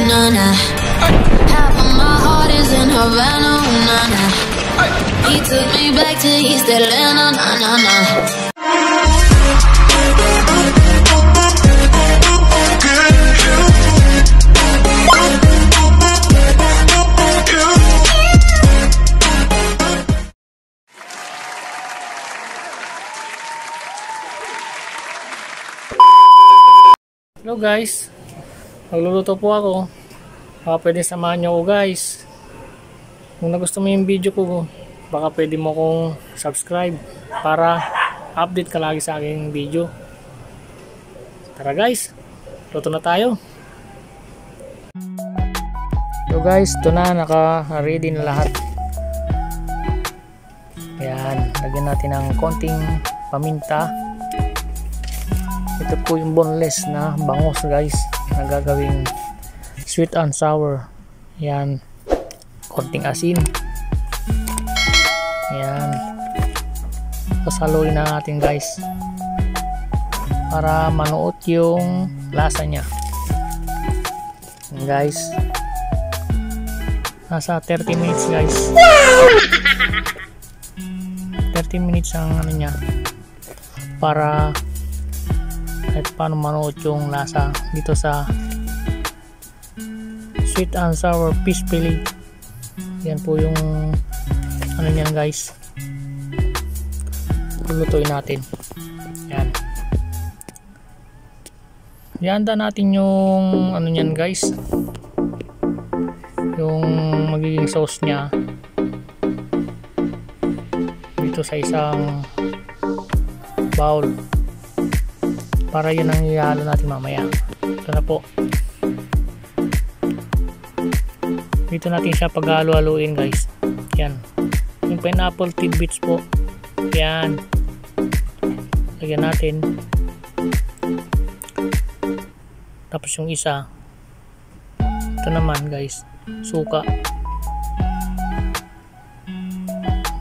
na na. Half of my heart is in Havana, na na. He took me back to East Atlanta, na na na. Hello guys, magluluto po ako. Baka pwede samahan nyo ako guys. Kung nagustuhan mo yung video ko, baka pwede mo kong subscribe para update ka lagi sa aking video. Tara guys, luto na tayo. So guys, ito na, naka-ready na lahat. Ayan, lagyan natin ng konting paminta. Ito po yung boneless na bangus guys, na gagawing sweet and sour. Yan, konting asin. Yan, pasaluin na natin guys para manuot yung lasa nya. Yan guys, nasa 30 minutes guys. 30 minutes ang ano nya, para kahit paano manuot yung lasa dito sa sweet and sour fish fillet. Yan po yung ano niyan guys, lulutuin natin. Yan, ihanda natin yung ano niyan guys, yung magiging sauce nya dito sa isang bowl, para yun ang ihalo natin mamaya. Ito na po, dito natin siya paghalo-haluin guys. Yan, yung pineapple tidbits po, yan, lagyan natin. Tapos yung isa, ito naman guys, suka.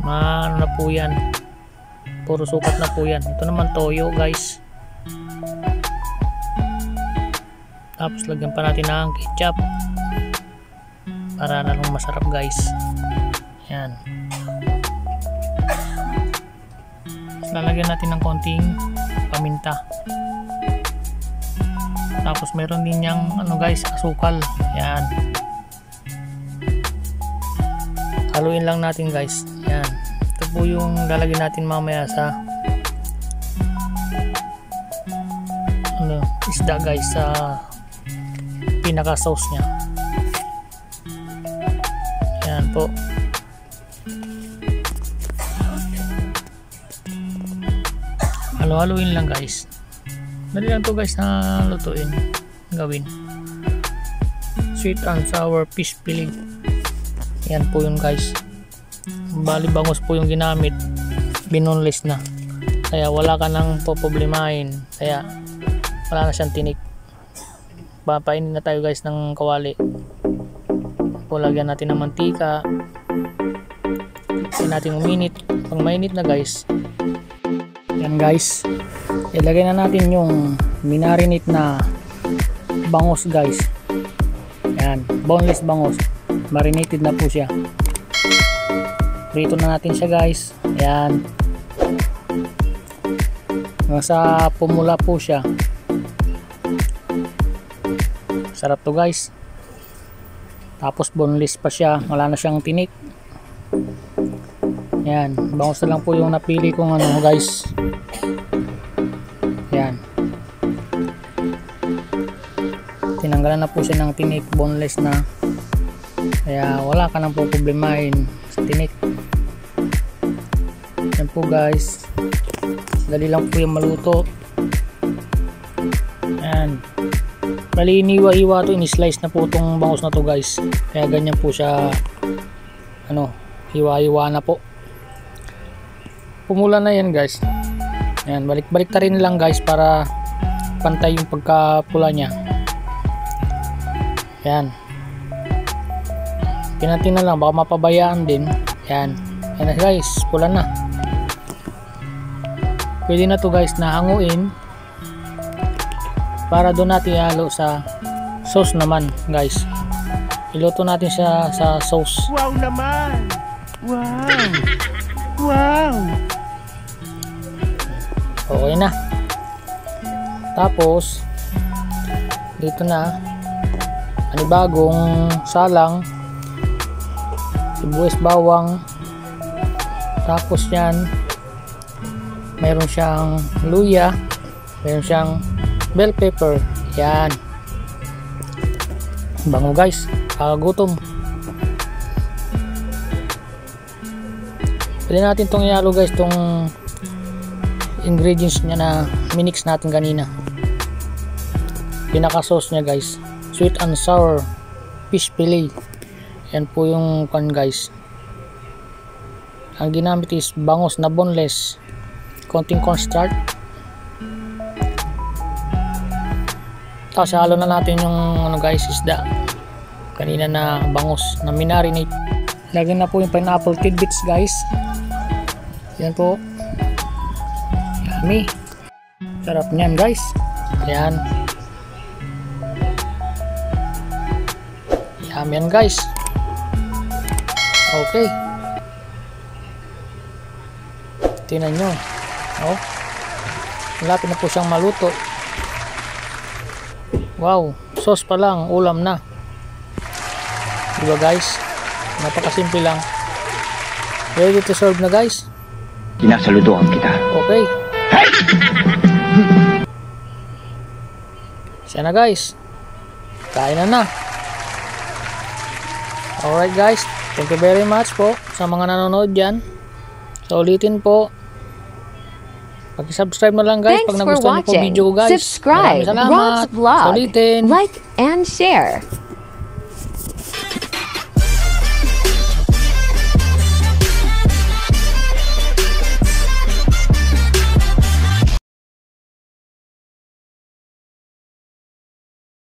Ano na po yan, puro sukat na po yan. Ito naman toyo guys. Tapos lagyan pa natin ng ketchup para lalong masarap guys. Yan, tapos lalagyan natin ng konting paminta. Tapos meron din yang ano guys, asukal. Yan, haluin lang natin guys. Yan, ito po yung lalagyan natin mamaya sa ano, isda guys, sa pinaka sauce nya. Yan po, halo-haluin lang guys. Dali lang to guys na lutuin, gawin sweet and sour fish fillet. Yan po yun guys. Bali bangus po yung ginamit, binoneless na, kaya wala ka nang poproblemahin, kaya wala na siyang tinik. Papainin na tayo guys ng kawali. Lagyan natin ng mantika, hindi natin uminit. Pag mainit na guys, yan guys, ilagay na natin yung minarinate na bangus guys. Yan, boneless bangus, marinated na po siya. Prito na natin siya guys. Yan, nasa pumula po siya. Sarap to guys. Tapos boneless pa siya, wala na siyang tinik. Yan, bangus na lang po yung napili kong ano guys. Yan, tinanggalan na po siya ng tinik, boneless na, kaya wala ka nang po problemahin sa tinik. Yan po guys, dali lang po yung maluto. Yan, bali iniwa-iwa to, ini-slice na po itong bangus na to guys, kaya ganyan po siya, ano, hiwa-hiwa na po. Pumula na yan guys. Yan, balik-balik ta rin lang guys para pantay yung pagkapula nya. Yan, pinantin na lang, baka mapabayaan din. Yan, yan na guys, pula na. Pwede na to guys na hanguin para doon natin ihalo sa sauce naman guys. Iluto natin siya sa sauce. Wow naman! Wow! Wow! Okay na. Tapos dito na panibagong salang, sibuyas, bawang. Tapos yan, mayroon siyang luya, mayroon siyang bell pepper. Yan, bango guys, kakagutom. Pwede natin itong ihalo guys, itong ingredients niya na minix natin kanina. Pinaka sauce niya guys, sweet and sour fish fillet. Yan po yung pan guys. Ang ginamit is bangus na boneless, konting cornstarch. Tapos halo na natin yung ano guys, isda kanina na bangus na minarinate. Lagyan na po yung pineapple tidbits guys. Yan po, yummy, sarap niyan guys. Yan, yummy yan guys. Okay, tingnan nyo, oh, malapit na po siyang maluto. Wow, sauce pa lang, ulam na. Diba guys, napakasimple lang. Ready to serve na guys. Sinasaludoan kita. Okay. Siya na guys, kain na. Alright guys, thank you very much po sa mga nanonood dyan. So ulitin po, pag-subscribe na lang guys. Thanks pag for nagustuhan niyo po watching. video guys. Subscribe, Maraming salamat. Rob's Vlog, Ulitin. like and share.